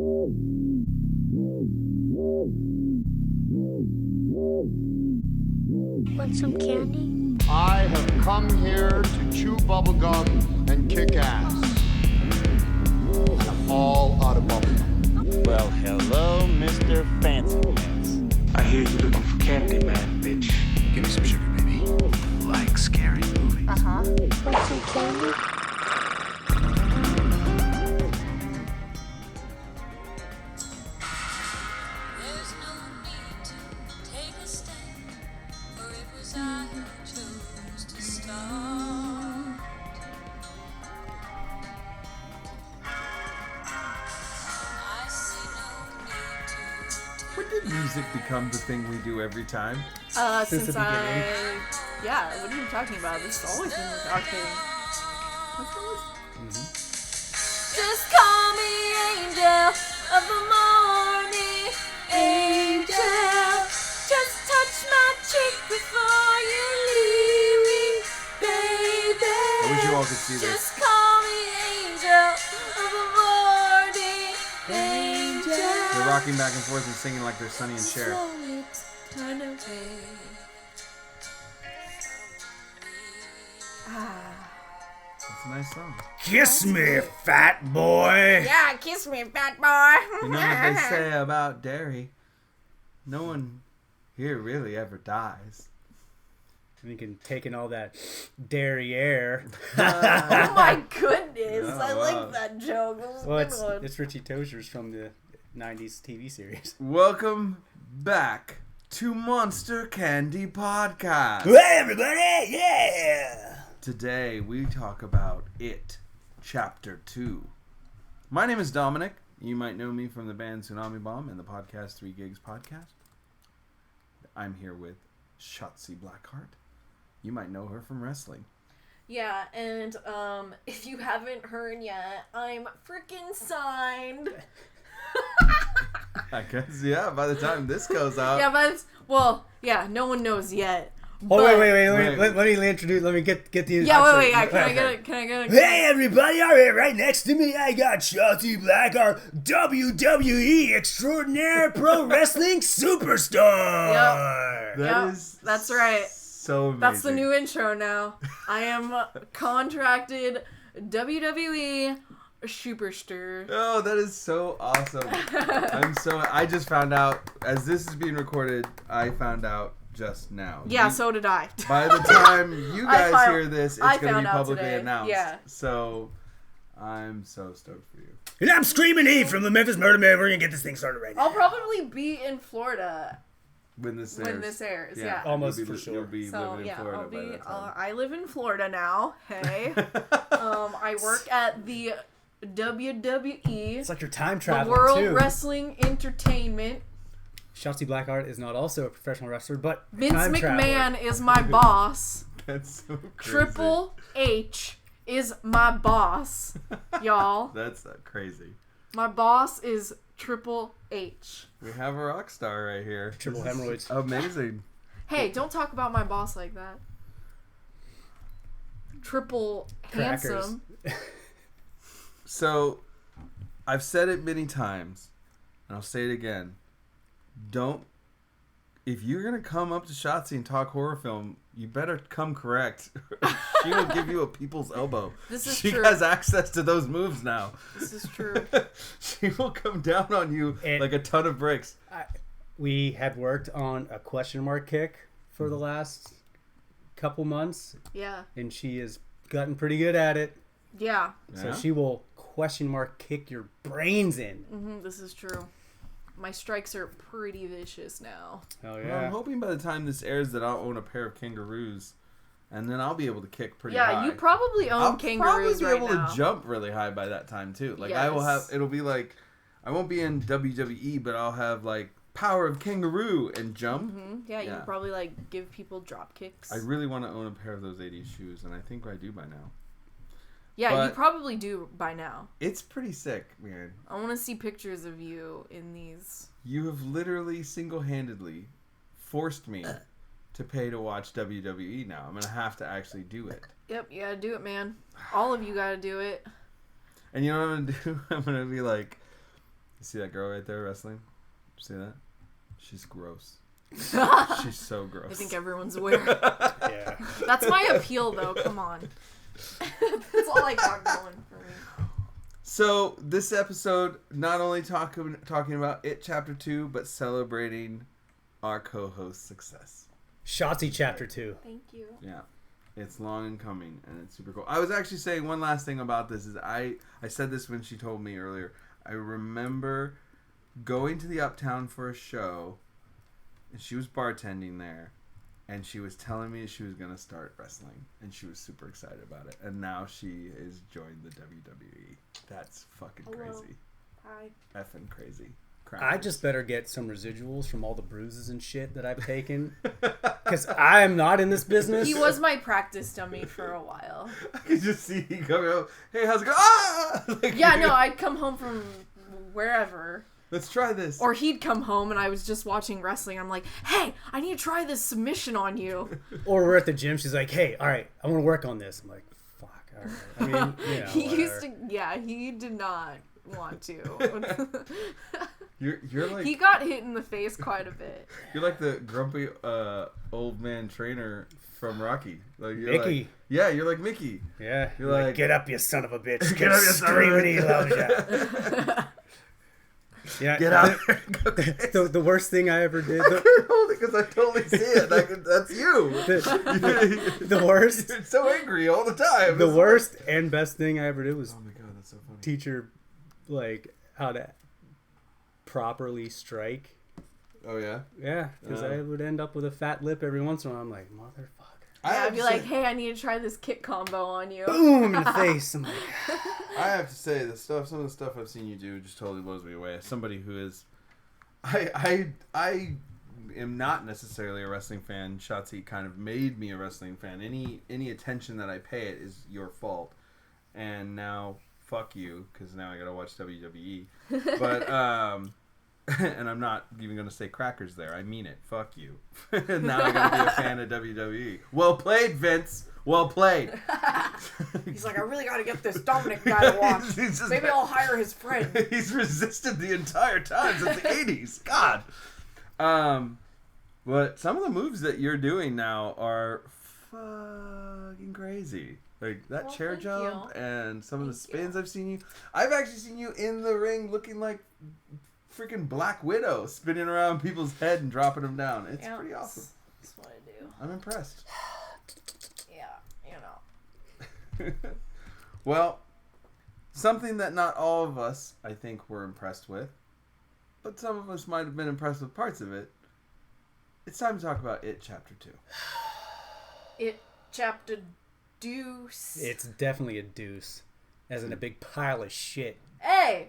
Want some candy? I have come here to chew bubblegum and kick ass. I'm all out of bubblegum. Well, hello, Mr. Fancy Pants. I hear you looking for candy, man, bitch. Give me some sugar, baby. Like scary movies. Want some candy? There's no need to take a stand, for it was I who chose to start. I see no need to When did music become the thing we do every time? Since the I... beginning. Yeah, what are you talking about? This has always been our thing. Just call me angel of the morning, angel. Just touch my cheek before you leave me, baby. I wish you all could see this. Just call me angel of the morning, angel. They're rocking back and forth and singing like they're Sonny and Cher. Slowly turn away. It's a nice song. Kiss me, fat boy. Yeah, kiss me, fat boy. You know what they say about dairy? No one here really ever dies. Thinking taking all that derriere. Oh my goodness, Oh, I wow. like that joke. That was a Well, good one. it's Richie Tozer's from the 90s TV series. Welcome back to Monster Candy Podcast. Hey, everybody. Yeah. Today we talk about It, Chapter 2. My name is Dominic. You might know me from the band Tsunami Bomb and the podcast 3 Gigs Podcast. I'm here with Shotzi Blackheart. You might know her from wrestling. Yeah, and if you haven't heard yet, I'm freaking signed. I guess, yeah, by the time this goes out. Yeah, but no one knows yet. Oh, but- wait. Let me introduce. Let me get the. Yeah, wait. Can I get a? Hey, everybody. All right, right next to me, I got Shotzi Blackheart, WWE Extraordinary Pro Wrestling Superstar. That's right. So amazing. That's the new intro now. I am contracted WWE superstar. Oh, that is so awesome. I just found out, as this is being recorded, I found out just now. Yeah, so did I. By the time you guys hear this, I it's going to found be out publicly today. announced. Yeah. So, I'm so stoked for you. And I'm Screamin E from the Memphis Murder Man. We're going to get this thing started right now. I'll probably be in Florida When this airs. Yeah. Almost You'll be, for sure. You'll be So living in yeah, Florida I'll by be. that time. I live in Florida now. Hey, I work at the WWE, It's like your time the travel World too. Wrestling Entertainment. Shotzi Blackheart is not also a professional wrestler, but a Vince time McMahon traveler. is my boss. That's so crazy. Triple H is my boss, y'all. That's crazy. My boss is Triple H. We have a rock star right here. Triple This is hemorrhoids. Amazing. Hey, don't talk about my boss like that. Triple Crackers. handsome. So, I've said it many times, and I'll say it again. If you're going to come up to Shotzi and talk horror film, you better come correct. She will give you a people's elbow. This is she true. has access to those moves now. This is true. She will come down on you And- like a ton of bricks. We had worked on a question mark kick for the last couple months, Yeah. and she has gotten pretty good at it. Yeah. So Yeah? she will question mark kick your brains in. This is true. My strikes are pretty vicious now. Oh Well, I'm yeah. hoping by the time this airs that I'll own a pair of kangaroos, and then I'll be able to kick pretty Yeah, high. you probably own I'll kangaroos probably be right able now. to jump really high by that time too. Like I will have, Yes. it'll be like, I won't be in WWE, but I'll have like power of kangaroo and jump. Yeah, you Yeah. can probably like give people drop kicks. I really want to own a pair of those 80s shoes, and I think I do by now. Yeah, you but- probably do by now. It's pretty sick, man. I want to see pictures of you in these. You have literally single-handedly forced me to pay to watch WWE now. I'm gonna have to actually do it. Yep, you gotta do it, man. All of you gotta do it. And you know what I'm gonna do? I'm gonna be like, You see that girl right there wrestling? See that? She's gross. She's so gross. I think everyone's aware. Yeah. That's my appeal, though. Come on. That's all I got going for me. So this episode not only talking about It Chapter 2, but celebrating our co-host's success. Shotzi Chapter 2. Thank you. Yeah. It's long in coming, and it's super cool. I was actually saying one last thing about this. Is I said this when she told me earlier. I remember going to the Uptown for a show, and she was bartending there, and she was telling me she was going to start wrestling, and she was super excited about it. And now she has joined the WWE. That's fucking crazy. Hi. Effing crazy. I just better get some residuals from all the bruises and shit that I've taken. Because I am not in this business. He was my practice dummy for a while. I could just see you coming out. Hey, how's it going? Ah! Like, Yeah, no, I'd come home from wherever. Let's try this. Or he'd come home and I was just watching wrestling. I'm like, hey, I need to try this submission on you. Or we're at the gym. She's like, hey, all right, I want to work on this. I'm like, fuck, all right. I mean, you know, He used whatever. to, yeah, he did not want to. You're like He got hit in the face quite a bit. you're like the grumpy old man trainer from Rocky. Like you're Mickey. Like, yeah, you're like Mickey. Yeah. You're like, get up, you son of a bitch. Get up, you son of a Screamin E bitch. loves ya. Yeah, Get out there and go crazy. the worst thing I ever did. I couldn't hold it because I totally see it. That's you. The worst. You're so angry all the time. The worst and best thing I ever did was Oh my god, that's so funny. teach her like how to properly strike. Oh yeah. Yeah, because I would end up with a fat lip every once in a while. I'm like, motherfucker. Yeah, I'd be like, say, hey, I need to try this kick combo on you. Boom in the face. I'm like, I have to say some of the stuff I've seen you do just totally blows me away. As somebody who is, I am not necessarily a wrestling fan. Shotzi kind of made me a wrestling fan. Any attention that I pay it is your fault. And now, fuck you, because now I gotta watch WWE. But and I'm not even gonna say crackers there. I mean it. Fuck you. Now I gotta be a fan of WWE. Well played, Vince. Well played. He's like, I really gotta get this Dominic guy to watch. He's just- Maybe I'll hire his friend. He's resisted the entire time since the 80s. God. But some of the moves that you're doing now are fucking crazy. Like that Well, chair thank jump you. and some of the Thank spins you. I've seen you. I've actually seen you in the ring looking like freaking Black Widow, spinning around people's head and dropping them down. It's Yeah, pretty awesome. That's what I do. I'm impressed. Yeah, you know. Well, something that not all of us, I think, were impressed with, but some of us might have been impressed with parts of it. It's time to talk about It Chapter 2. It chapter deuce. it's definitely a deuce, as in a big pile of shit. Hey!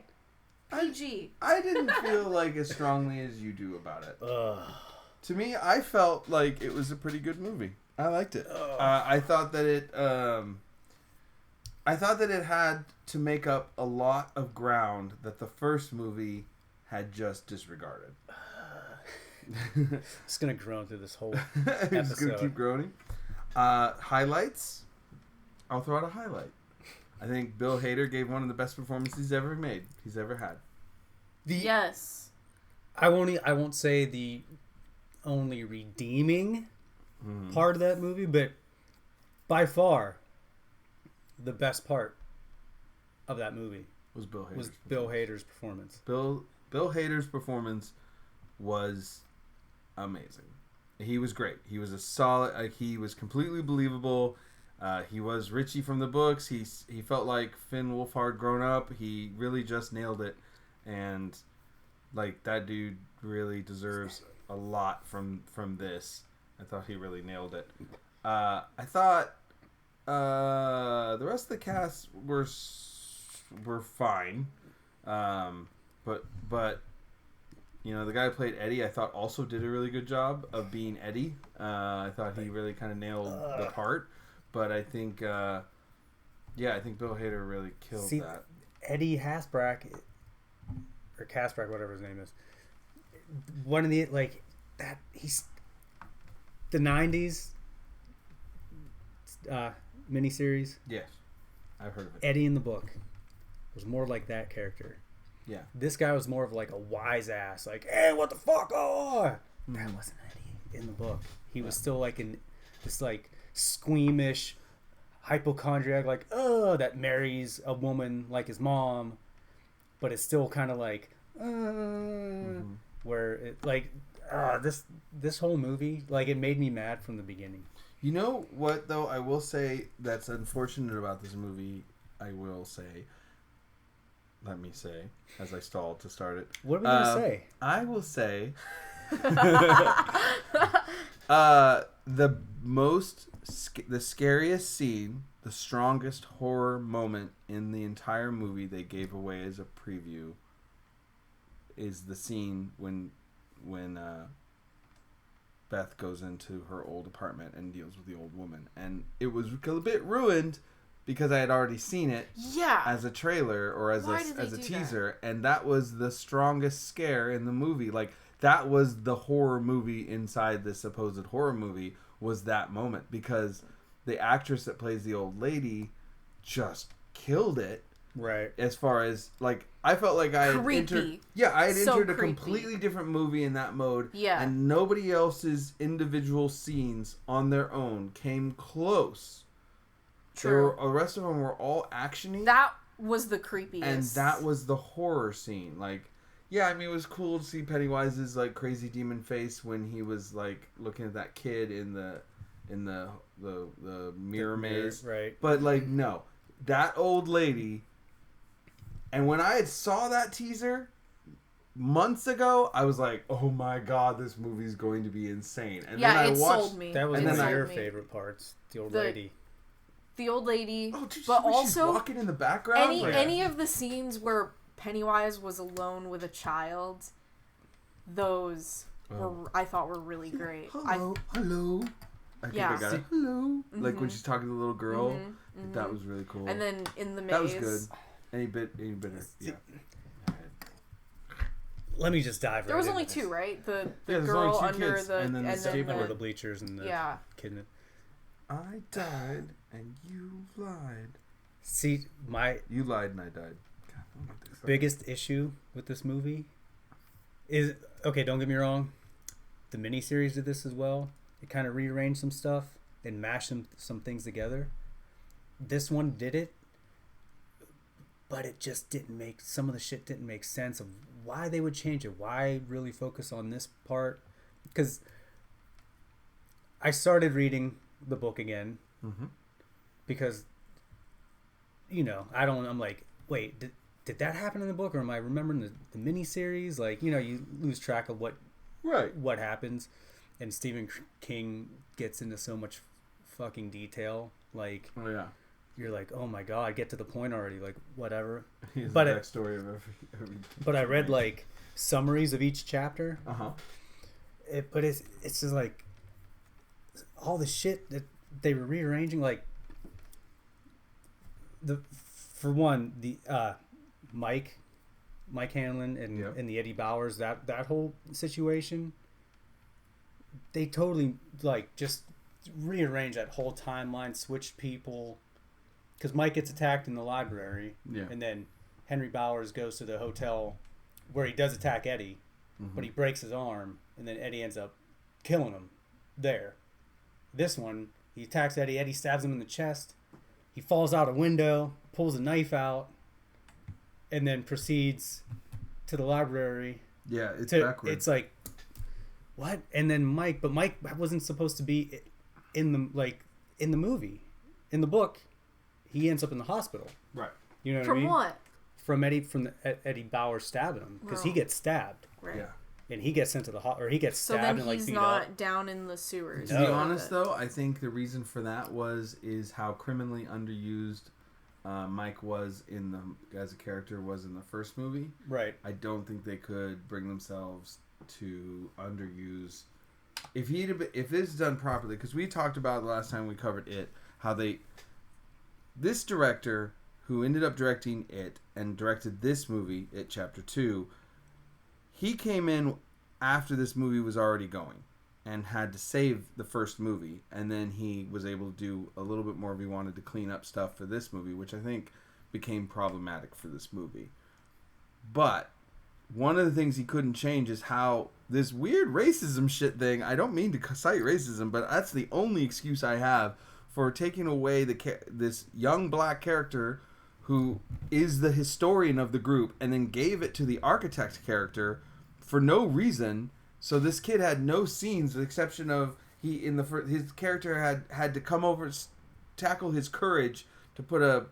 PG. I didn't feel like as strongly as you do about it. Ugh. To me, I felt like it was a pretty good movie. I liked it. I thought that it had to make up a lot of ground that the first movie had just disregarded. It's gonna groan through this whole I'm just gonna episode. keep groaning. Highlights. I'll throw out a highlight. I think Bill Hader gave one of the best performances he's ever had. Yes. I won't say the only redeeming part of that movie, but by far the best part of that movie Was Bill Hader's was Bill Hader's performance. Bill Hader's performance was amazing. He was great. He was a solid. He was completely believable. He was Richie from the books. He felt like Finn Wolfhard grown up. He really just nailed it, and like that dude really deserves a lot from this. I thought he really nailed it. I thought the rest of the cast were fine, but you know, the guy who played Eddie, I thought also did a really good job of being Eddie. I thought he really kind of nailed the part. But I think, I think Bill Hader really killed that. Eddie Hasbrack, or Casbrack, whatever his name is, one of the he's the '90s miniseries. Yes, I've heard of it. Eddie in the book was more like that character. Yeah. This guy was more of like a wise ass, like, hey, what the fuck? Oh, that wasn't Eddie in the book. He was still like in this like squeamish hypochondriac, like, oh, that marries a woman like his mom, but it's still kind of like, where it like, this whole movie, like, it made me mad from the beginning. You know what, though? I will say that's unfortunate about this movie. I will say. Let me say, as I stall to start it. What are we gonna say? I will say, the scariest scene, the strongest horror moment in the entire movie they gave away as a preview is the scene when Beth goes into her old apartment and deals with the old woman, and it was a bit ruined because I had already seen it as a trailer or as a teaser, and that was the strongest scare in the movie. Like, that was the horror movie inside the supposed horror movie, was that moment, because the actress that plays the old lady just killed it. Right. As far as, like, I felt like I had entered... Yeah, I had entered a completely different movie in that mode. Yeah. And nobody else's individual scenes on their own came close. True. The rest of them were all action-y. That was the creepiest. And that was the horror scene. Like, yeah, I mean, it was cool to see Pennywise's, like, crazy demon face when he was, like, looking at that kid in the mirror maze. Right. But, like, no. That old lady... And when I had saw that teaser months ago, I was like, "Oh my god, this movie's going to be insane!" And yeah, then I it watched. sold me. That was it one of sold your me. favorite parts, the old lady. The old lady, Oh, did you but see when also she's walking in the background. any of the scenes where Pennywise was alone with a child, those I thought were really great. Hello. I think Yeah. I got it. Hello. Like when she's talking to the little girl. That was really cool. And then in the maze, that was good. Any bit. Yeah. Let me just dive right there was into only this. two, right? The there's girl only two under kids, the and then the Skateboard, the bleachers, and the kid. I died and you lied. See, You lied and I died. God, I'm not this biggest issue with this movie is, okay, don't get me wrong, the miniseries did this as well. It kind of rearranged some stuff and mashed some things together. This one did it, but it just didn't make, some of the shit didn't make sense of why they would change it. Why really focus on this part? Because I started reading the book again because, you know, I'm like, wait, did that happen in the book, or am I remembering the miniseries? Like, you know, you lose track of what happens, and Stephen King gets into so much fucking detail. Like, Oh yeah. you're like, oh my god, get to the point already. Like, whatever. He's But the it- backstory of every. But I read like summaries of each chapter. But it's just like all the shit that they were rearranging. Like, for one, the Mike Hanlon and the Eddie Bowers, that whole situation, they totally like just rearranged that whole timeline, switched people, because Mike gets attacked in the library, and then Henry Bowers goes to the hotel where he does attack Eddie, but he breaks his arm, and then Eddie ends up killing him there. This one, he attacks Eddie. Eddie stabs him in the chest. He falls out a window, pulls a knife out, and then proceeds to the library. Yeah, it's backwards. It's like, what? And then Mike wasn't supposed to be in the movie. In the book, he ends up in the hospital. Right. You know what I from mean? what? From Eddie Bauer stabbing him, because he gets stabbed. Right. Yeah. And he gets sent to the or he gets So stabbed then and like he's beat not up. down in the sewers. To be honest, though, I think the reason for that is how criminally underused Mike was as a character was in the first movie. Right. I don't think they could bring themselves to underuse. If this is done properly, because we talked about the last time we covered it, how this director who ended up directing it and directed this movie, It Chapter 2, he came in after this movie was already going and had to save the first movie, and then he was able to do a little bit more if he wanted to clean up stuff for this movie, which I think became problematic for this movie. But one of the things he couldn't change is how this weird racism shit thing. I don't mean to cite racism, but that's the only excuse I have for taking away this young black character who is the historian of the group, and then gave it to the architect character for no reason. So this kid had no scenes, with the exception of his character had to come over, tackle his courage to put a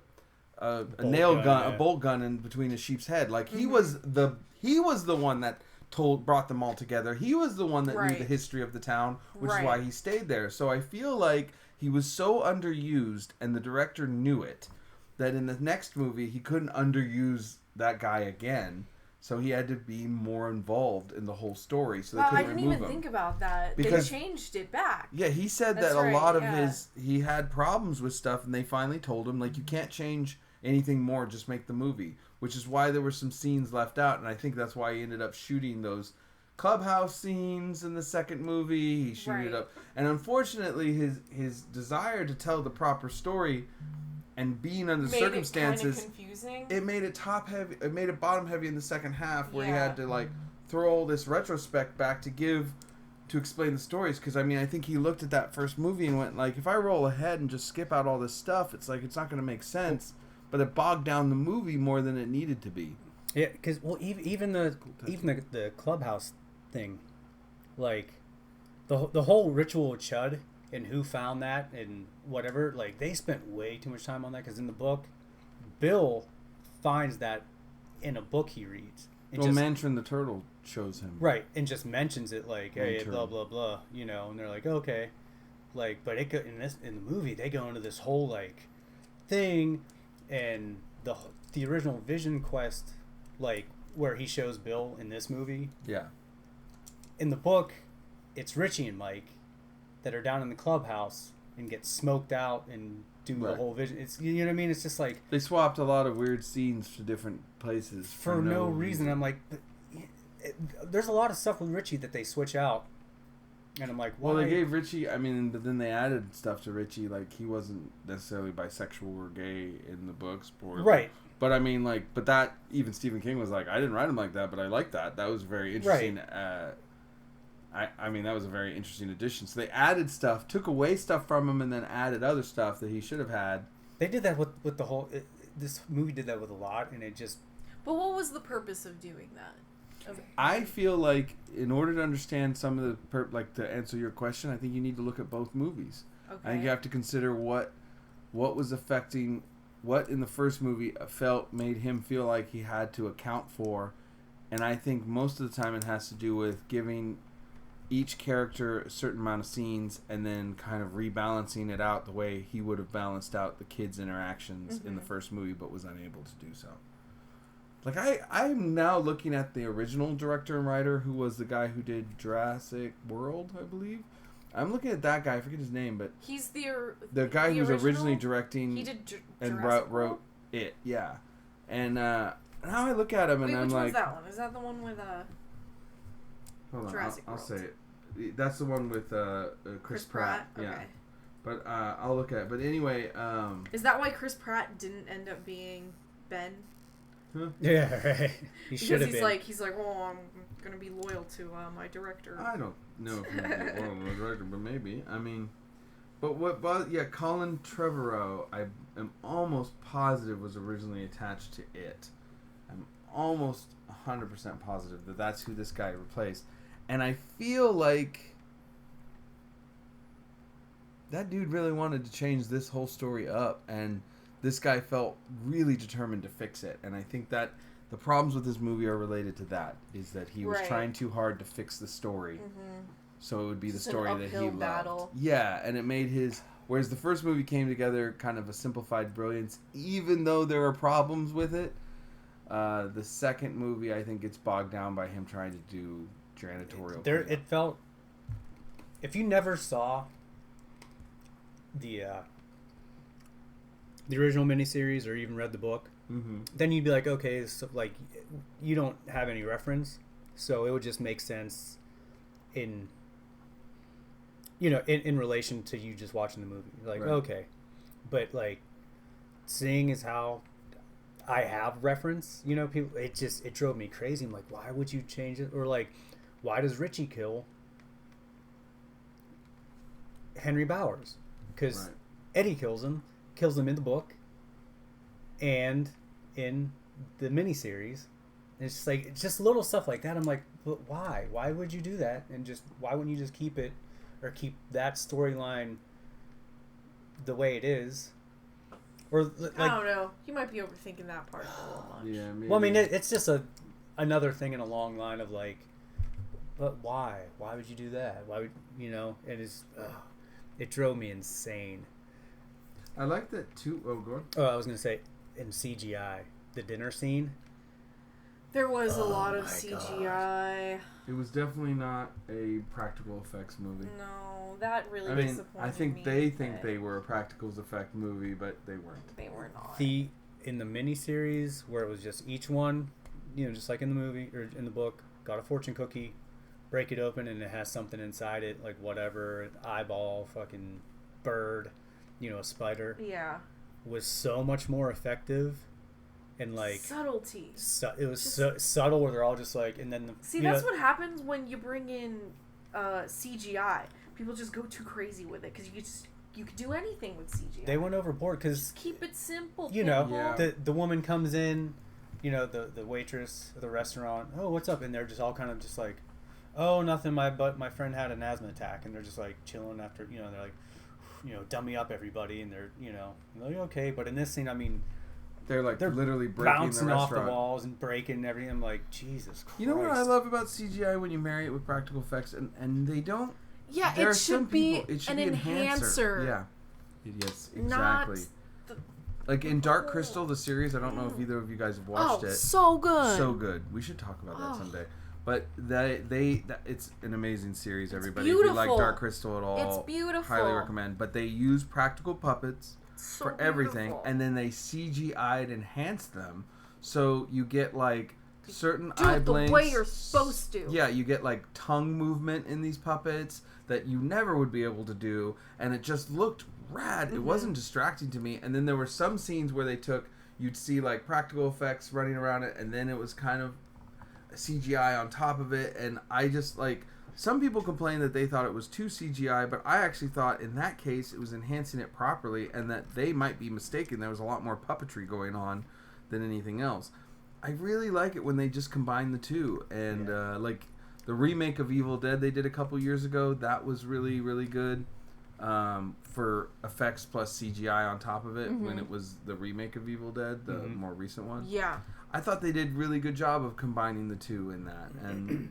bolt gun in between a sheep's head. Like he was the one that brought them all together. He was the one that knew the history of the town, which is why he stayed there. So I feel like he was so underused, and the director knew it, that in the next movie he couldn't underuse that guy again. So he had to be more involved in the whole story. So they couldn't remove him. I didn't even think about that. Because, they changed it back. Yeah, he said that a lot of he had problems with stuff, and they finally told him, like, you can't change anything more, just make the movie. Which is why there were some scenes left out, and I think that's why he ended up shooting those clubhouse scenes in the second movie. He shooted it up. And unfortunately, his desire to tell the proper story and being under the circumstances, it made it top heavy. It made it bottom heavy in the second half, where he had to like throw all this retrospect back to explain the stories. Because I mean, I think he looked at that first movie and went like, if I roll ahead and just skip out all this stuff, it's like it's not going to make sense. But it bogged down the movie more than it needed to be. Yeah, because even the clubhouse thing, like the whole ritual of Chud. And who found that and whatever, like, they spent way too much time on that, because in the book, Bill finds that in a book he reads. Mantrin the turtle shows him. Right, and just mentions it, like, hey, blah, blah, blah, you know, and they're like, okay. Like, but in the movie, they go into this whole, like, thing, and the original Vision Quest, like, where he shows Bill in this movie. Yeah. In the book, it's Richie and Mike that are down in the clubhouse and get smoked out and do the whole vision. It's, you know what I mean? It's just like they swapped a lot of weird scenes to different places for no reason. I'm like, there's a lot of stuff with Richie that they switch out, and I'm like, why? Well, they gave Richie. I mean, but then they added stuff to Richie, like he wasn't necessarily bisexual or gay in the books, right? But I mean, like, but that even Stephen King was like, I didn't write him like that, but I like that. That was very interesting. Right. I mean, that was a very interesting addition. So they added stuff, took away stuff from him, and then added other stuff that he should have had. They did that with the whole... this movie did that with a lot, and it just... But what was the purpose of doing that? I feel like in order to understand some of the... to answer your question, I think you need to look at both movies. Okay. I think you have to consider what was affecting... What in the first movie made him feel like he had to account for. And I think most of the time it has to do with giving each character a certain amount of scenes and then kind of rebalancing it out the way he would have balanced out the kids' interactions in the first movie, but was unable to do so. Like, I'm now looking at the original director and writer, who was the guy who did Jurassic World, I believe. I'm looking at that guy. I forget his name, but he's the guy who was originally directing. He did and wrote it. Yeah, and now I look at him and I'm like, which one's that one? Is that the one with Hold on, Jurassic I'll World? say it. That's the one with Chris Pratt. Okay. Yeah, but I'll look at it. But anyway, is that why Chris Pratt didn't end up being Ben? Huh? Yeah, right. He's like, well, I'm gonna be loyal to my director. I don't know if he's loyal to the director, but maybe. I mean, but yeah, Colin Trevorrow, I am almost positive was originally attached to it. I'm almost 100% positive that that's who this guy replaced, and I feel like that dude really wanted to change this whole story up, and this guy felt really determined to fix it. And I think that the problems with this movie are related to that, is that he was trying too hard to fix the story, so it would be the story that he loved. Battle. Yeah, and it made his... Whereas the first movie came together kind of a simplified brilliance, even though there are problems with it. The second movie, I think, gets bogged down by him trying to do janitorial. It felt... If you never saw the original miniseries or even read the book, then you'd be like, okay, so, like, you don't have any reference, so it would just make sense in relation to you just watching the movie. Like, okay. But, like, seeing is how... I have reference, people, it drove me crazy. I'm like, why would you change it? Or like, why does Richie kill Henry Bowers? Because Eddie kills him in the book and in the miniseries. And it's just little stuff like that. I'm like, but why? Why would you do that? And why wouldn't you just keep it, or keep that storyline the way it is? Or like, I don't know. You might be overthinking that part a little much. Yeah, maybe. Well, I mean, it's just another thing in a long line of like, but why? Why would you do that? Why would it drove me insane. I like that too. Oh, go on. Oh, I was gonna say in CGI, the dinner scene. There was a lot of my CGI. It was definitely not a practical effects movie. No, that really I mean, disappointed I think me. they think they were a practical effect movie, but they weren't. They were not. In the miniseries where it was just each one, just like in the movie or in the book, got a fortune cookie, break it open and it has something inside it, like whatever, an eyeball, fucking bird, a spider. Yeah. Was so much more effective. And like subtlety. It was so subtle where they're all just like, and then that's what happens when you bring in CGI. People just go too crazy with it because you could do anything with CGI. They went overboard because keep it simple. The woman comes in, the waitress at the restaurant. Oh, what's up? And they're just all kind of just like, oh, nothing. My friend had an asthma attack, and they're just like chilling after. They're like, dummy up everybody, and they're like, okay. But in this scene, I mean. They're literally breaking bouncing the off restaurant. the walls and breaking everything. I'm like, Jesus Christ. You know what I love about CGI when you marry it with practical effects, and they don't. Yeah, there it are some should be people, it should an be enhancer. Yeah. Yes, exactly. Like in Dark Crystal, the series. I don't know if either of you guys have watched it. So good. So good. We should talk about that someday. But it's an amazing series. Everybody, beautiful. if you like Dark Crystal at all, it's beautiful. Highly recommend. But they use practical puppets. So for everything, beautiful. and then they CGI'd enhanced them, so you get like certain eye blinks. The way you're supposed to. Yeah, you get like tongue movement in these puppets that you never would be able to do, and it just looked rad. It wasn't distracting to me. And then there were some scenes where you'd see like practical effects running around it, and then it was kind of CGI on top of it, and I just like. Some people complained that they thought it was too CGI, but I actually thought in that case it was enhancing it properly, and that they might be mistaken. There was a lot more puppetry going on than anything else. I really like it when they just combine the two. And like the remake of Evil Dead they did a couple years ago, that was really, really good for effects plus CGI on top of it when it was the remake of Evil Dead, the more recent one. Yeah. I thought they did really good job of combining the two in that. And,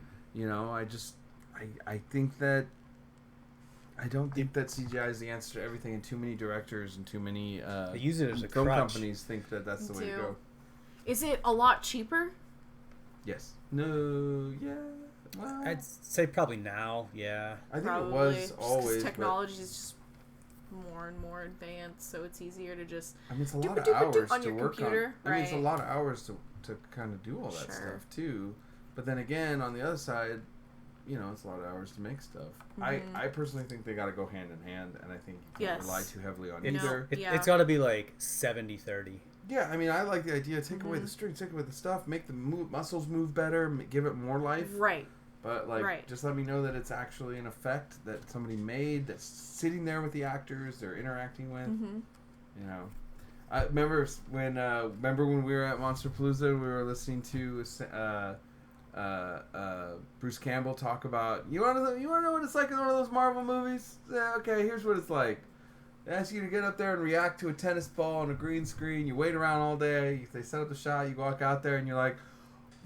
I think that I don't think that CGI is the answer to everything, and too many directors and too many they use it as a film crutch. companies think that that's the way to go. Is it a lot cheaper? Yes. No. Yeah. Well, I'd say probably now. Yeah. I think Probably. it was Just 'cause always. technology is just more and more advanced, so it's easier to just. But, I mean, it's a lot of do-ba-do-ba-do hours on to your work computer, on. I mean, it's a right. lot of hours to kind of do all that Sure. stuff too. But then again, on the other side, it's a lot of hours to make stuff. I personally think they got to go hand in hand, and I think you can't rely too heavily on either. It's got to be like 70-30. Yeah, I mean, I like the idea. Take away the strings, take away the stuff, make the muscles move better, give it more life. Right. But just let me know that it's actually an effect that somebody made that's sitting there with the actors they're interacting with. I remember when we were at Monster Palooza and we were listening to Bruce Campbell talk about you want to know what it's like in one of those Marvel movies? Okay, here's what it's like. They ask you to get up there and react to a tennis ball on a green screen. You wait around all day. If they set up the shot, you walk out there and you're like,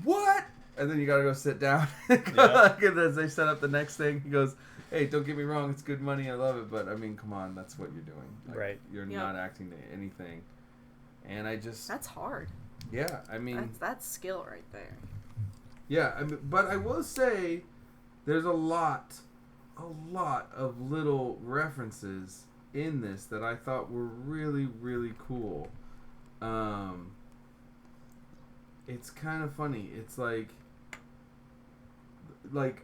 what? And then you gotta go sit down. And as they set up the next thing, he goes, hey, don't get me wrong, it's good money, I love it, but I mean, come on, that's what you're doing. Right. You're not acting to anything. And I just... That's hard. Yeah, I mean... That's skill right there. Yeah, I mean, but I will say there's a lot of little references in this that I thought were really, really cool. It's kind of funny. It's like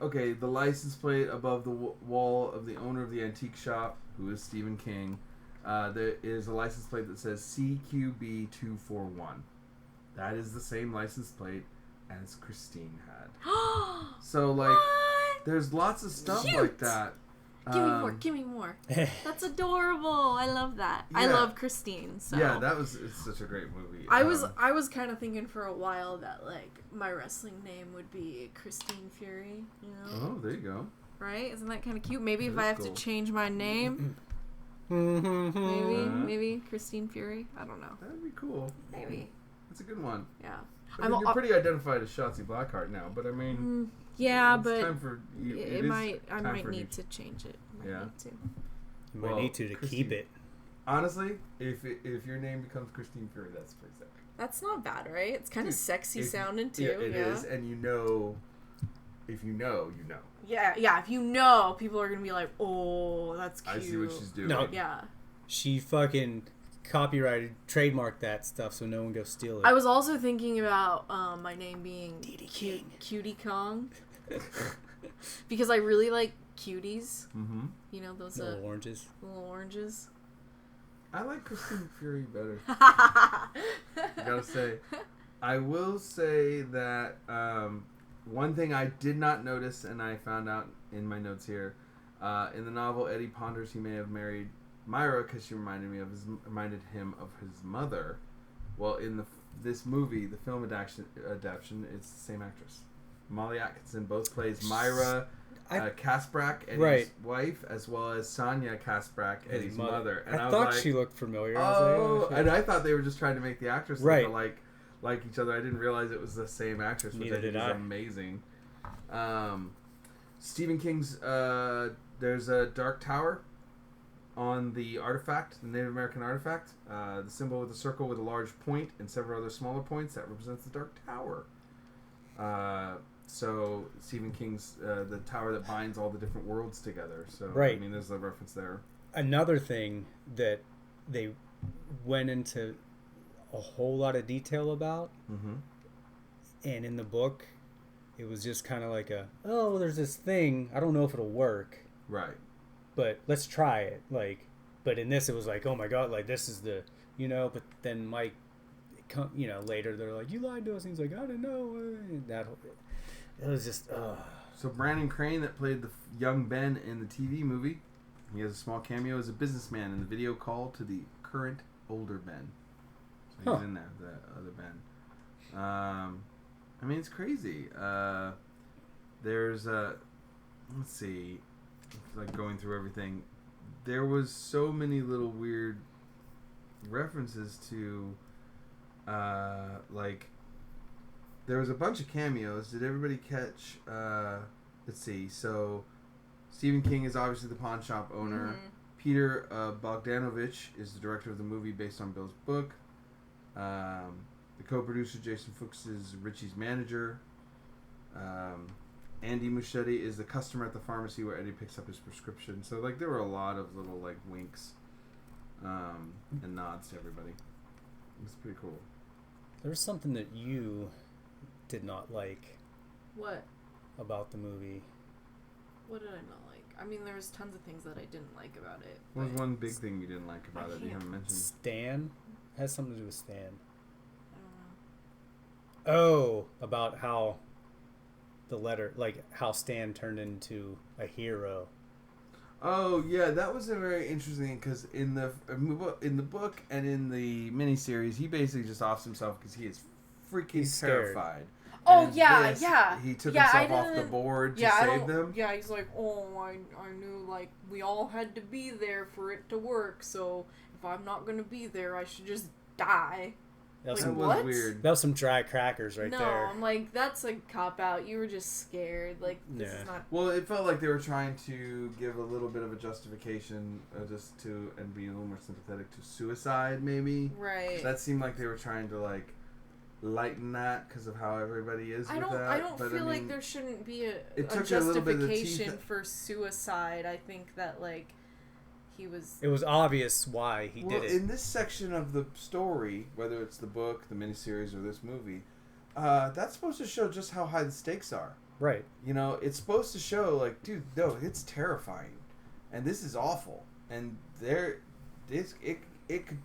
okay, the license plate above the wall of the owner of the antique shop, who is Stephen King, there is a license plate that says CQB241. that is the same license plate as Christine had. So like, What? there's lots of stuff Cute. like that. Give me more. Give me more. That's adorable. I love that. I Yeah. love Christine. So Yeah, it's such a great movie. I was kind of thinking for a while that like my wrestling name would be Christine Fury. You know? Oh, there you go. Right? Isn't that kind of cute? Maybe if That I is have cool. to change my name, maybe Christine Fury. I don't know. That'd be cool. Maybe. That's a good one. Yeah. I mean, you're pretty identified as Shotzi Blackheart now, but I mean, Yeah, it's but time for I might need to change it. Yeah. You might Well, need to Christine- keep it. Honestly, if your name becomes Christine Fury, that's pretty sick. That's not bad, right? It's kind of sexy sounding too. Yeah, it is, and if you know, you know. Yeah. If you know, people are gonna be like, "Oh, that's cute." I see what she's doing. No. Yeah. She fucking copyrighted, trademarked that stuff so no one goes steal it. I was also thinking about my name being King. Cutie Kong because I really like cuties. Mm-hmm. You know those Little oranges. little oranges. I like Christine Fury better. Gotta say, I will say that one thing I did not notice, and I found out in my notes here, in the novel, Eddie ponders he may have married Myra because she reminded him of his mother. Well, in this movie, the film adaptation, it's the same actress. Molly Atkinson both plays Myra Kasprak, Eddie's wife, as well as Sonia Kasprak, Eddie's mother. And I was thought like, she looked familiar. Oh, I was like, and I thought they were just trying to make the actress Right. look like each other. I didn't realize it was the same actress, which Neither I think did is I. amazing. Stephen King's there's a Dark Tower on the artifact, the Native American artifact, the symbol with a circle with a large point and several other smaller points that represents the Dark Tower. So Stephen King's the tower that binds all the different worlds together. So Right. I mean, there's a reference there. Another thing that they went into a whole lot of detail about, and in the book, it was just kind of like there's this thing. I don't know if it'll work. Right. But let's try it. Like, but in this, it was like, oh my god, like this is the, But then Mike, later they're like, you lied to us. And he's like, I didn't know. It was just. So Brandon Crane, that played the young Ben in the TV movie, he has a small cameo as a businessman in the video call to the current older Ben. So he's in there, the other Ben. I mean, it's crazy. There's let's see, like going through everything. There was so many little weird references to, like, there was a bunch of cameos. Did everybody catch? Let's see. So, Stephen King is obviously the pawn shop owner. Mm-hmm. Peter Bogdanovich is the director of the movie based on Bill's book. The co-producer Jason Fuchs is Richie's manager. Andy Muschietti is the customer at the pharmacy where Eddie picks up his prescription. So, like, there were a lot of little, like, winks and nods to everybody. It was pretty cool. There was something that you did not like What? about the movie. What did I not like? I mean, there was tons of things that I didn't like about it. What was but one big thing you didn't like about it that you haven't mentioned? Stan has something to do with Stan. I don't know. Oh, about how the letter, like how Stan turned into a hero. Oh yeah, that was a very interesting because in the book and in the miniseries, he basically just offs himself because he is freaking He's scared. terrified. Oh, And yeah, this, yeah. He took Yeah, I himself off the didn't- board to Yeah, I save don't- them. Yeah, he's like, I knew, like, we all had to be there for it to work, so if I'm not gonna be there, I should just die. That was, Like, some, That was what? weird. that was some dry crackers right no, there. I'm like, that's a cop-out. You were just scared. Like, this Yeah. is not... Well, it felt like they were trying to give a little bit of a justification, and be a little more sympathetic to suicide, maybe. Right. That seemed like they were trying to like lighten that because of how everybody is with that. I don't but, feel I like mean, there shouldn't be a it took a little bit of the justification teeth- for suicide. I think that, like, he was... It was obvious why he well, did it. in this section of the story, whether it's the book, the miniseries, or this movie, that's supposed to show just how high the stakes are. Right. You know, it's supposed to show, like, dude, no, it's terrifying, and this is awful, and it could.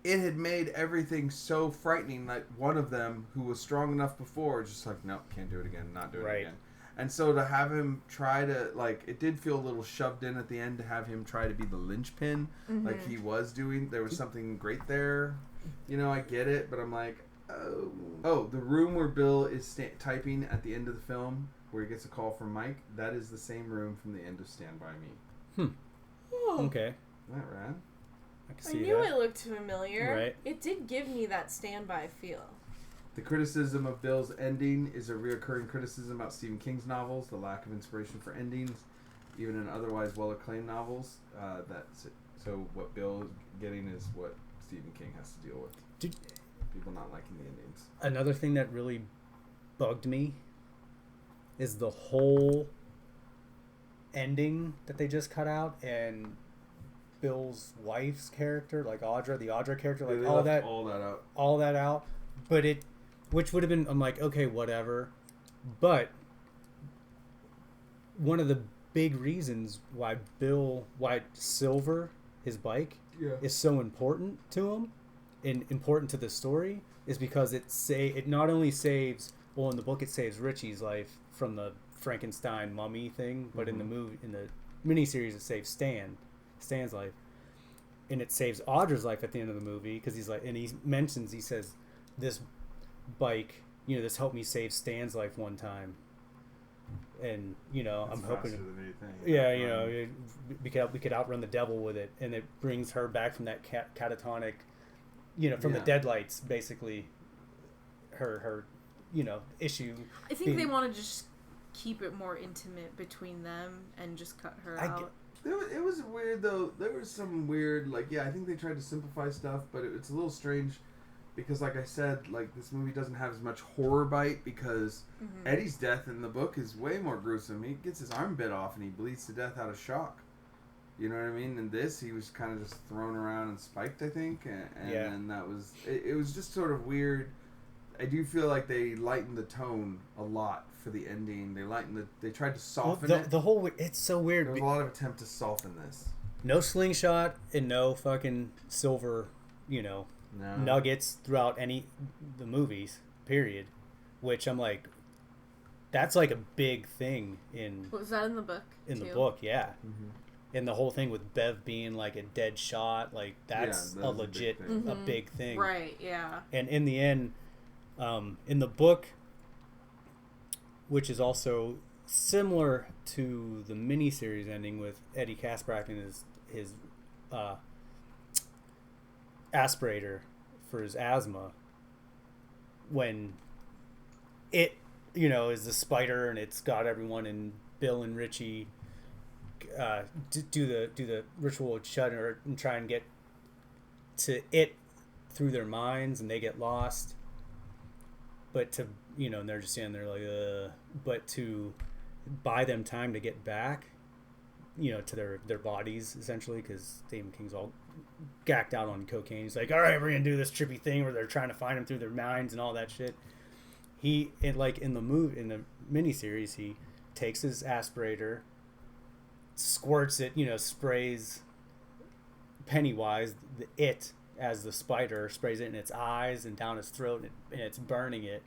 it had made everything so frightening. Like one of them, who was strong enough before, just like, nope, can't do it again, not doing it again. And so to have him try to, like, it did feel a little shoved in at the end to have him try to be the linchpin, like he was doing. There was something great there. You know, I get it, but I'm like, oh, the room where Bill is typing at the end of the film, where he gets a call from Mike, that is the same room from the end of Stand By Me. Okay. Isn't that rad? I knew it looked familiar. Right. It did give me that standby feel. The criticism of Bill's ending is a reoccurring criticism about Stephen King's novels, the lack of inspiration for endings, even in otherwise well-acclaimed novels. So what Bill is getting is what Stephen King has to deal with. People not liking the endings. Another thing that really bugged me is the whole ending that they just cut out, and Bill's wife's character, like Audra, the Audra character, like all that out. But which would have been, I'm like, okay, whatever. But one of the big reasons why Silver, his bike, is so important to him and important to the story is because it not only saves, well, in the book it saves Richie's life from the Frankenstein mummy thing, but in the miniseries it saves Stan's life, and it saves Audra's life at the end of the movie because he's like, and he says, this bike, this helped me save Stan's life one time, and I'm hoping, we could outrun the devil with it, and it brings her back from that catatonic, from the deadlights, basically, her issue. I think they want to just keep it more intimate between them and just cut her out. It was weird though. There was some weird, I think they tried to simplify stuff, but it's a little strange because, like I said, this movie doesn't have as much horror bite because Eddie's death in the book is way more gruesome. He gets his arm bit off and he bleeds to death out of shock. You know what I mean? In this, he was kind of just thrown around and spiked, I think, and that was it was just sort of weird. I do feel like they lightened the tone a lot for the ending. They tried to soften it. It's so weird. There was a lot of attempt to soften this. No slingshot and no fucking silver, nuggets throughout the movies, period. Which I'm like, that's like a big thing in... Was that in the book, the book, yeah. Mm-hmm. And the whole thing with Bev being like a dead shot, like that's a legit, a big thing. Right, yeah. And in the end, in the book, which is also similar to the miniseries ending with Eddie Kasprak and his aspirator for his asthma, when it is the spider and it's got everyone and Bill and Richie do the ritual of Shudder and try and get to it through their minds, and they get lost. But to and they're just standing there like, but to buy them time to get back, to their bodies essentially, because Stephen King's all gacked out on cocaine. He's like, all right, we're gonna do this trippy thing where they're trying to find him through their minds and all that shit. In the miniseries, he takes his aspirator, squirts it, sprays Pennywise, as the spider, sprays it in its eyes and down its throat, and it's burning it,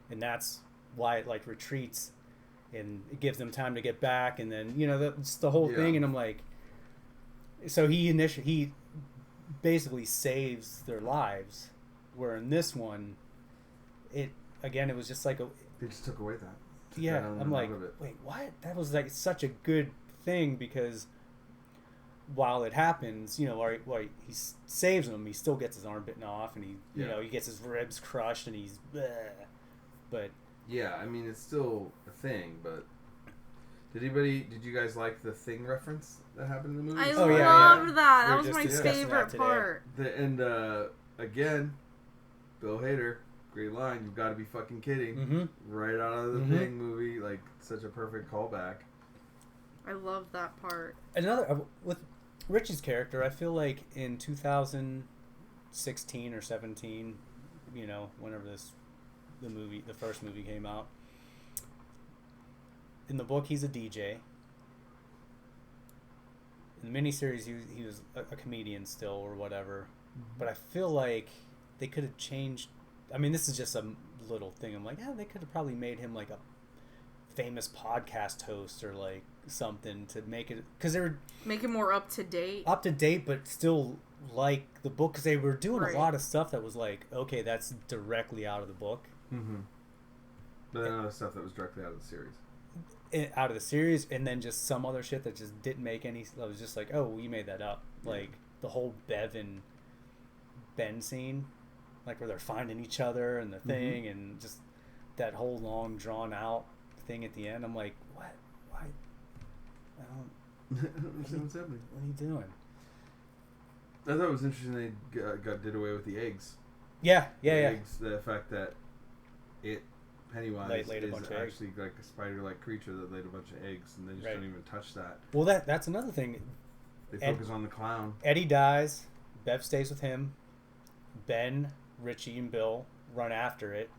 and that's why it retreats, and it gives them time to get back, and then that's the whole thing. And I'm like, so he basically saves their lives, where in this one, it was just like they just took away that. I'm like, wait, what? That was such a good thing, because while it happens, he saves him, he still gets his arm bitten off, and he gets his ribs crushed, and he's bleh. But yeah, I mean, it's still a thing. But did you guys like the Thing reference that happened in the movie? I loved that. That was my favorite part. Again, Bill Hader, great line. You've got to be fucking kidding! Mm-hmm. Right out of the Thing movie, such a perfect callback. I love that part. Another with Richie's character, I feel like in 2016 or 17, whenever the first movie came out. In the book, he's a DJ. In the miniseries, he was a comedian still or whatever. but I feel like they could have changed. I mean, this is just a little thing. I'm like, yeah, they could have probably made him like a famous podcast host or like something to make it, because they were Make it more up to date. but still like the book, because they were doing Right. a lot of stuff that was like, okay, that's directly out of the book, But then other stuff that was directly out of the series. out of the series, and then just some other shit that just didn't make any. I was just like, oh, we made that up. Like the whole Bev and Ben scene, like where they're finding each other and the thing, and just that whole long drawn out thing at the end. I'm like, what? Why? I don't. What's happening? What are you doing? I thought it was interesting they did away with the eggs. Yeah. Eggs, the fact that Pennywise Laid a is bunch of eggs. actually like a spider-like creature that laid a bunch of eggs, and they just Right. don't even touch that. Well, that's another thing. They focus on the clown. Eddie dies. Bev stays with him. Ben, Richie, and Bill run after it.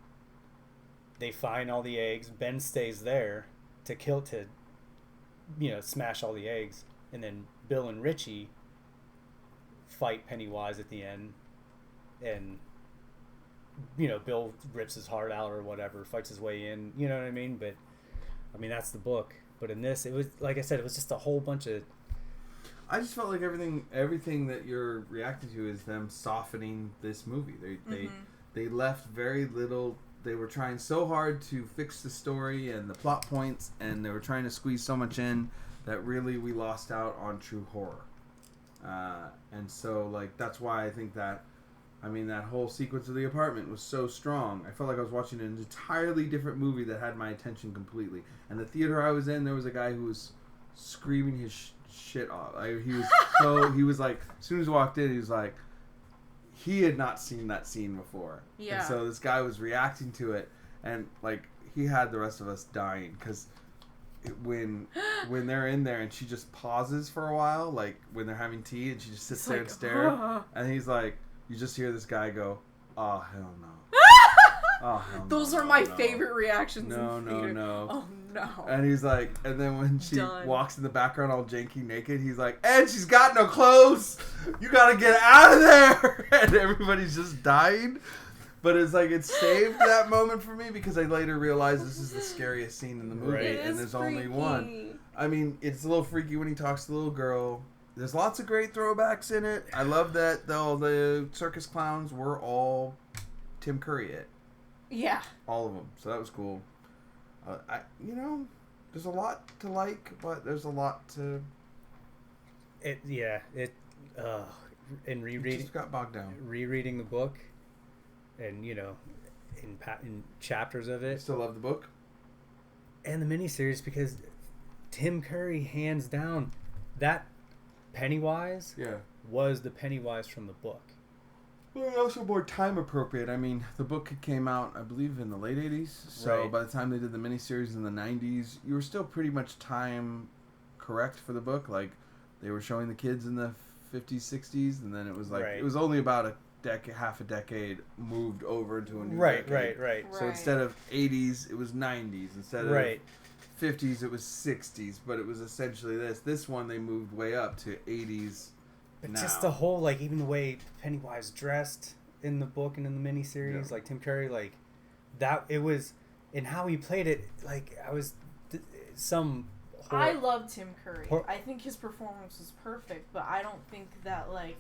They find all the eggs. Ben stays there to smash all the eggs, and then Bill and Richie fight Pennywise at the end, and Bill rips his heart out or whatever, fights his way in. You know what I mean? But I mean, that's the book. But in this, it was, like I said, it was just a whole bunch of. I just felt like everything that you're reacting to is them softening this movie. They left very little. They were trying so hard to fix the story and the plot points, and they were trying to squeeze so much in that really we lost out on true horror. And so, like, that's why I think that, I mean, that whole sequence of the apartment was so strong. I felt like I was watching an entirely different movie that had my attention completely. And the theater I was in, there was a guy who was screaming his shit off. He was like, as soon as he walked in, he was like, he had not seen that scene before. Yeah. And so this guy was reacting to it, and like he had the rest of us dying because when they're in there and she just pauses for a while, like when they're having tea, and she just sits there and stares, and he's like, you just hear this guy go, "Oh hell no." Oh, hell Those no, are my no. favorite reactions No, in no, theater. no. Oh no. And he's like, and then when she Done. walks in the background all janky naked, he's like, and she's got no clothes. You gotta get out of there. And everybody's just dying. But it's like, it saved that moment for me because I later realized this is the scariest scene in the movie. Right. And there's only one. I mean, it's a little freaky when he talks to the little girl. There's lots of great throwbacks in it. I love that though the circus clowns were all Tim Curry it. Yeah. All of them. So that was cool. There's a lot to like, but there's a lot to. And It rereading just got bogged down. rereading the book, and in chapters of I it, still love the book. and the miniseries, because Tim Curry, hands down, that Pennywise Yeah. was the Pennywise from the book. Well, also more time appropriate. I mean, the book came out, I believe, in the late 80s. So Right. by the time they did the miniseries in the 90s, you were still pretty much time correct for the book. Like, they were showing the kids in the 50s, 60s, and then it was like, Right. it was only about half a decade moved over into a new Right. decade. So Right. instead of 80s, it was 90s. Instead of Right. 50s, it was 60s. But it was essentially this. This one, they moved way up to 80s. But now. just the whole, like, even the way Pennywise dressed in the book and in the miniseries, Yeah. like Tim Curry, like that, it was, and how he played it, like some. I love Tim Curry. Hor- I think his performance was perfect, but I don't think that, like,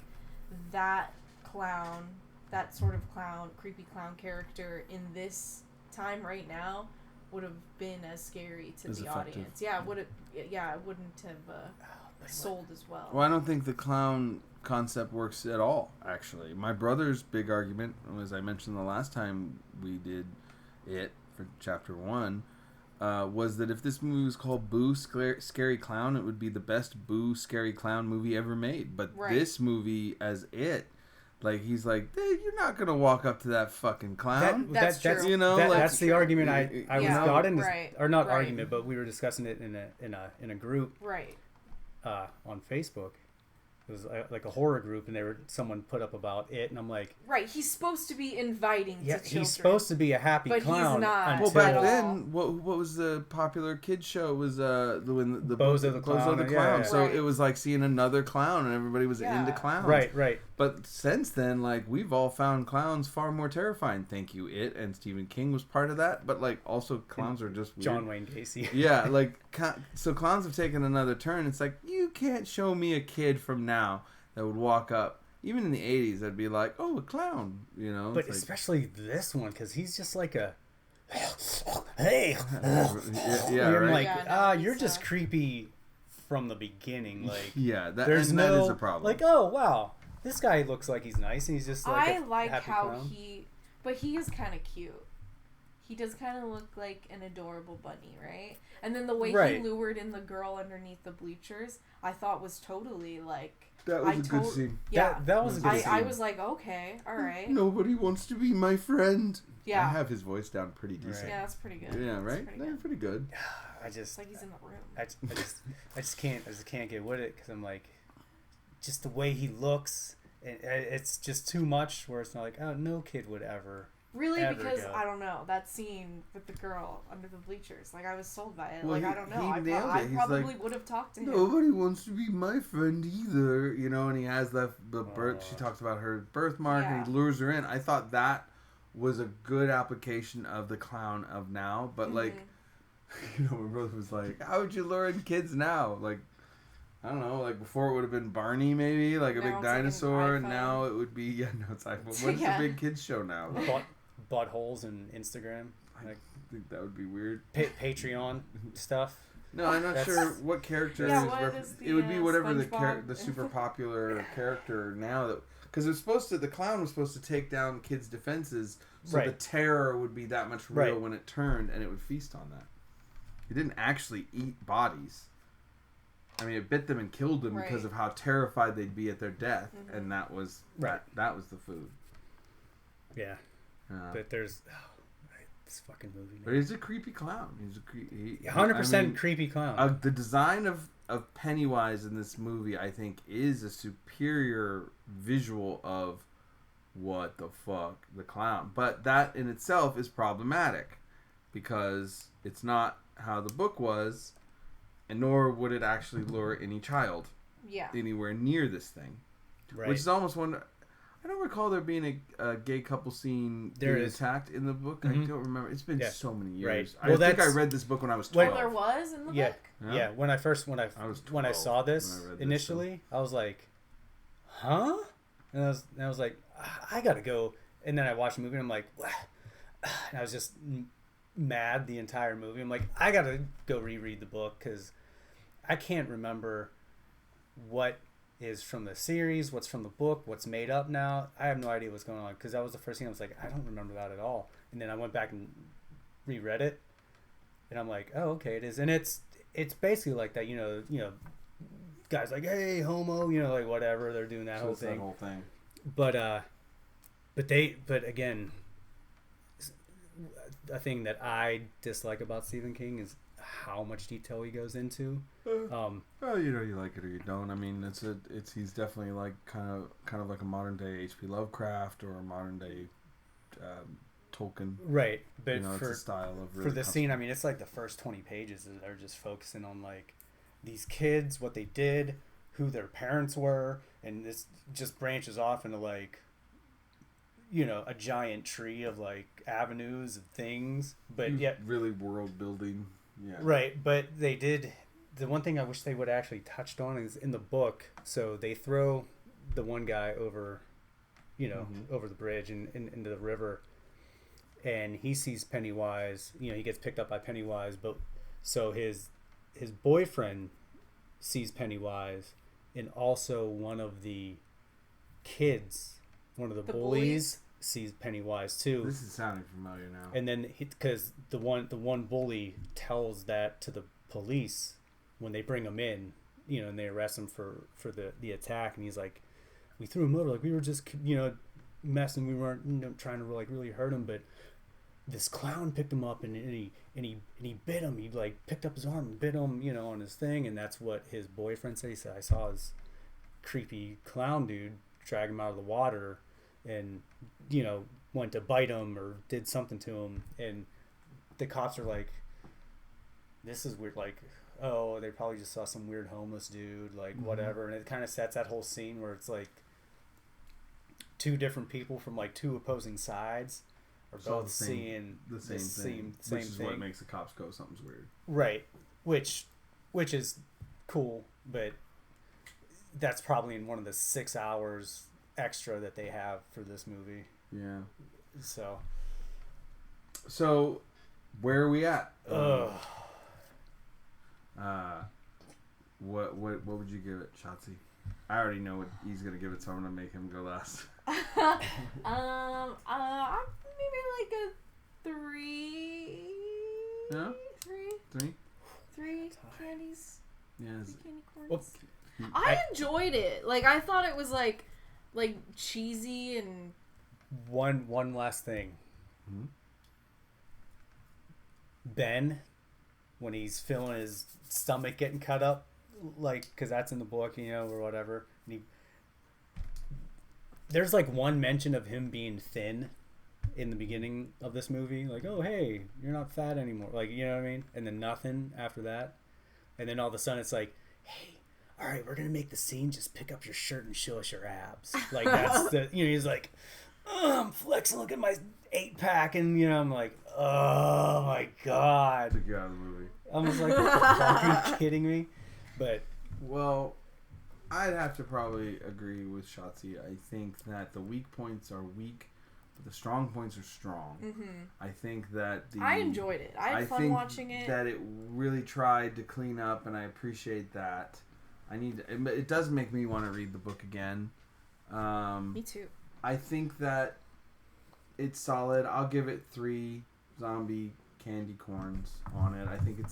that clown, that sort of clown, creepy clown character in this time right now would have been as scary to As the effective. audience. Yeah, it wouldn't have sold as well. Well, I don't think the clown concept works at all, actually. My brother's big argument, as I mentioned the last time we did it for chapter 1, was that if this movie was called Boo Scary Clown, it would be the best Boo Scary Clown movie ever made. But Right. this movie, as it, like, he's like, hey, you're not going to walk up to that fucking clown. That's true. You know, that's the argument I was Yeah, got in, right, or not right. argument, but we were discussing it in a group Right. on Facebook. It was like a horror group, and someone put up about it, and I'm like, Right. He's supposed to be inviting yeah, to children. he's supposed to be a happy But he's clown. not. Well, Until, back all. then, what was the popular kids show? It was the Bozo the Clown, yeah, yeah. So Right. it was like seeing another clown, and everybody was Yeah. into clowns. right. But since then, like, we've all found clowns far more terrifying. Thank you, It, and Stephen King was part of that. But, like, also clowns are just weird. John Wayne Gacy. Yeah, like, so clowns have taken another turn. It's like, you can't show me a kid from now that would walk up. Even in the 80s, I'd be like, oh, a clown, you know? But It's especially this one, because he's just like a, hey. yeah, I'm right? like, Yeah, no, you're he's, just creepy from the beginning. Like, Yeah, that there's and no, that is a problem. like, oh, wow, this guy looks like he's nice, and he's just like I a like happy how clown. but he is kind of cute. He does kind of look like an adorable bunny, right? And then the way Right. he lured in the girl underneath the bleachers, I thought was totally like. That was a good scene. Yeah, That was a good I scene. was like, okay, all right. Nobody wants to be my friend. Yeah. I have his voice down pretty decent. Yeah, that's pretty good. Yeah, That's right? pretty They're good. pretty good. I It's just, like he's in the room. I just can't get with it, because I'm like, just the way he looks, it's just too much. Where it's not like, oh, no kid would ever. Really, ever because go. I don't know that scene with the girl under the bleachers. Like I was sold by it. Well, like he- I don't know. he I nailed it. He's probably like, would have talked to him. Nobody wants to be my friend either, you know. And he has the birth. She talks about her birthmark, and he Yeah. lures her in. I thought that was a good application of the clown of now. But like, Mm-hmm. you know, my brother was like, "How would you lure in kids now?" Like, I don't know. Like before, it would have been Barney, maybe like a Now big it's like an dinosaur. And iPhone. now it would be no, it's iPhone. What's Yeah. the big kids show now? Buttholes and Instagram, like I think that would be weird. Patreon stuff. No, I'm not That's- sure what character Yeah, is. what ref- is the, it would be whatever SpongeBob? the super popular character now that because it's supposed to the clown was supposed to take down kids' defenses, so the Right. terror would be that much real Right. when it turned, and it would feast on that. It didn't actually eat bodies. I mean, it bit them and killed them because Right. of how terrified they'd be at their death, and that was Right. that was the food. Yeah, Uh, but there's this fucking movie. but he's a creepy clown. He's a creepy. 100% creepy clown. The design of Pennywise in this movie, I think, is a superior visual of what the fuck the clown. But that in itself is problematic because it's not how the book was, and nor would it actually lure any child Yeah. anywhere near this thing. Right. Which is almost one. I don't recall there being a gay couple scene There being is. attacked in the book. Mhm. I don't remember. It's been Yeah. so many years. Right. I Well, think I that's- read this book when I was When- 12. There was in the Yeah, book. Yeah. yeah. When I was when I 12 saw this when I read this, initially, I was like, huh? And I was like, I gotta go. And then I watched the movie, and I'm like, and I was just mad the entire movie. I'm like, I gotta go reread the book because I can't remember what is from the series, what's from the book, what's made up now. I have no idea what's going on because that was the first thing I was like, I don't remember that at all. And then I went back and reread it, and I'm like, oh, okay, it is. And it's basically like that, you know, guys like, hey, homo, you know, like whatever, they're doing that So whole it's thing. that whole thing. But again, a thing that I dislike about Stephen King is how much detail he goes into. Well, you know, you like it or you don't. I mean, he's definitely like kind of like a modern day H.P. Lovecraft or a modern day Tolkien. Right, but You know, it's for a style of for really the scene, I mean, it's like the first 20 pages are just focusing on like these kids, what they did, who their parents were, and this just branches off into like, you know, a giant tree of like avenues and things. But yet, really world building. Yeah. right, but they did. The one thing I wish they would have actually touched on is in the book. So they throw the one guy over, you know, over the bridge and into the river, and he sees Pennywise. You know, he gets picked up by Pennywise, but so his boyfriend sees Pennywise, and also one of the kids, one of the bullies, sees Pennywise too. This is sounding familiar now. And then, because the one bully tells that to the police when they bring him in, you know, and they arrest him for the attack, and he's like, "We threw him over, like we were just, you know, messing. We weren't, you know, trying to like really hurt him, but this clown picked him up and he bit him. He like picked up his arm and bit him, you know, on his thing." And that's what his boyfriend said. He said, "I saw his creepy clown dude drag him out of the water, and you know, went to bite him or did something to him." And the cops are like, "This is weird." Like, oh, they probably just saw some weird homeless dude, like whatever. And it kind of sets that whole scene where it's like, two different people from like two opposing sides are So both seeing the same thing, same which is thing. what makes the cops go something's weird. Right, which is cool, but that's probably in one of the 6 hours extra that they have for this movie. Yeah. So where are we at? Ugh. What would you give it, Shotzi? I already know what he's gonna give it, so I'm gonna make him go last. Maybe like a 3. Yeah? 3? 3 candies. Yeah. 3 candy corns. Whoops. I enjoyed it. Like, I thought it was like cheesy and. One last thing. Mm-hmm. Ben, when he's feeling his stomach getting cut up, like, because that's in the book, or whatever. And there's like one mention of him being thin in the beginning of this movie. Like, oh, hey, you're not fat anymore. Like, you know what I mean? And then nothing after that. And then all of a sudden it's like, hey, all right, we're going to make the scene. Just pick up your shirt and show us your abs. Like, that's the, he's like, oh, I'm flexing. Look at my 8-pack. And, I'm like, oh, my God. Took you out of the movie. I was like, what the fuck? Are you kidding me? But, well, I'd have to probably agree with Shotzi. I think that the weak points are weak, but the strong points are strong. Mm-hmm. I think that I enjoyed it. I had fun watching it. That it really tried to clean up, and I appreciate that. It does make me want to read the book again. Me too. I think that it's solid. I'll give it 3 zombie candy corns on it. I think it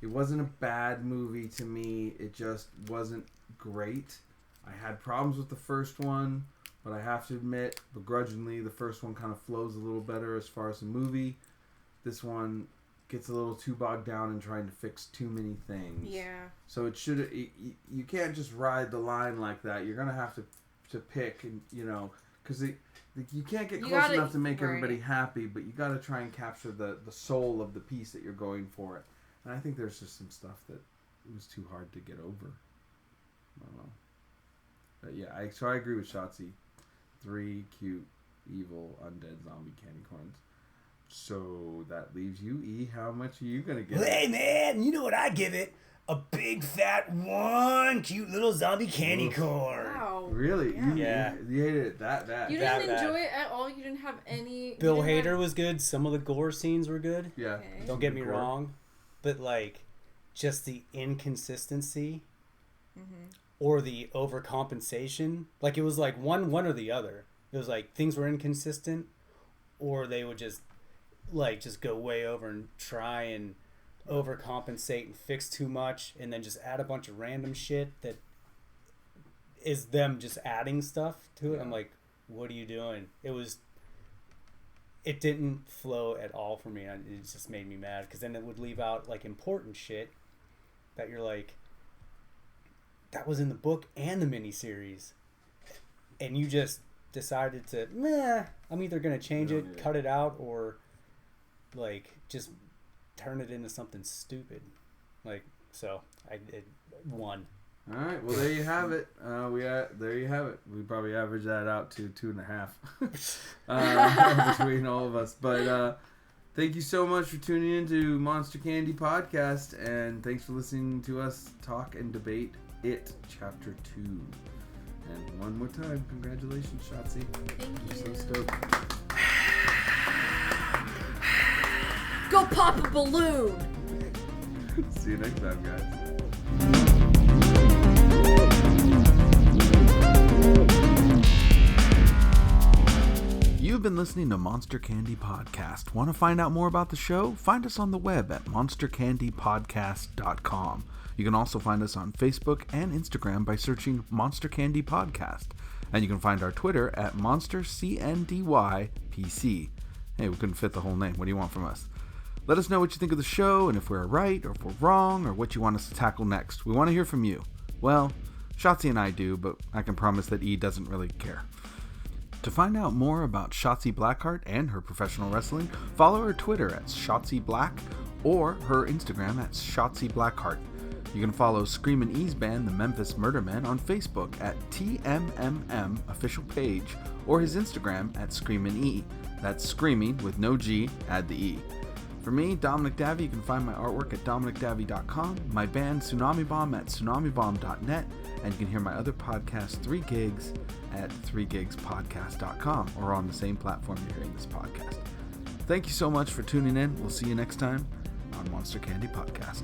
wasn't a bad movie to me. It just wasn't great. I had problems with the first one, but I have to admit, begrudgingly, the first one kind of flows a little better as far as the movie. This one gets a little too bogged down in trying to fix too many things. Yeah. So you can't just ride the line like that. You're gonna have to pick, and because you can't get close enough to make everybody happy, but you got to try and capture the soul of the piece that you're going for it. And I think there's just some stuff that it was too hard to get over. I don't know. But yeah, so I agree with Shotzi. 3 cute, evil, undead zombie candy corns. So that leaves you, E. How much are you going to give it? Hey, man, you know what I give it? A big, fat, one cute little zombie candy corn. Wow. Really? Yeah. You hated it that bad? You didn't enjoy it at all? You didn't have any... Bill Hader was good. Some of the gore scenes were good. Yeah. Okay. Don't get me wrong. But, like, just the inconsistency or the overcompensation. Like, it was like one or the other. It was like things were inconsistent, or they would just go way over and try and overcompensate and fix too much, and then just add a bunch of random shit that is them just adding stuff to it. Yeah. I'm like, what are you doing? It didn't flow at all for me. It just made me mad, because then it would leave out like important shit that you're like, that was in the book and the miniseries, and you just decided to, I'm either gonna change it, cut it out, or like just turn it into something stupid. Like, so it won. All right, well, there you have it. There you have it. We probably average that out to 2.5 between all of us. But thank you so much for tuning in to Monster Candy Podcast, and thanks for listening to us talk and debate It Chapter 2. And one more time, congratulations, Shotzi. Thank you. I'm so stoked. Go pop a balloon! See you next time, guys. You've been listening to Monster Candy Podcast. Want to find out more about the show? Find us on the web at monstercandypodcast.com. You can also find us on Facebook and Instagram by searching Monster Candy Podcast. And you can find our Twitter at MonsterCNDYPC. Hey, we couldn't fit the whole name. What do you want from us? Let us know what you think of the show, and if we're right or if we're wrong, or what you want us to tackle next. We want to hear from you. Well, Shotzi and I do, but I can promise that E doesn't really care. To find out more about Shotzi Blackheart and her professional wrestling, follow her Twitter at Shotzi Black or her Instagram at Shotzi Blackheart. You can follow Screamin E's band, the Memphis Murder Men, on Facebook at TMMM official page or his Instagram at Screamin E. That's screaming with no G, add the E. For me, Dominic Davy, you can find my artwork at dominicdavy.com, my band Tsunami Bomb at tsunamibomb.net, and you can hear my other podcast, 3 Gigs, at 3gigspodcast.com or on the same platform you're hearing this podcast. Thank you so much for tuning in. We'll see you next time on Monster Candy Podcast.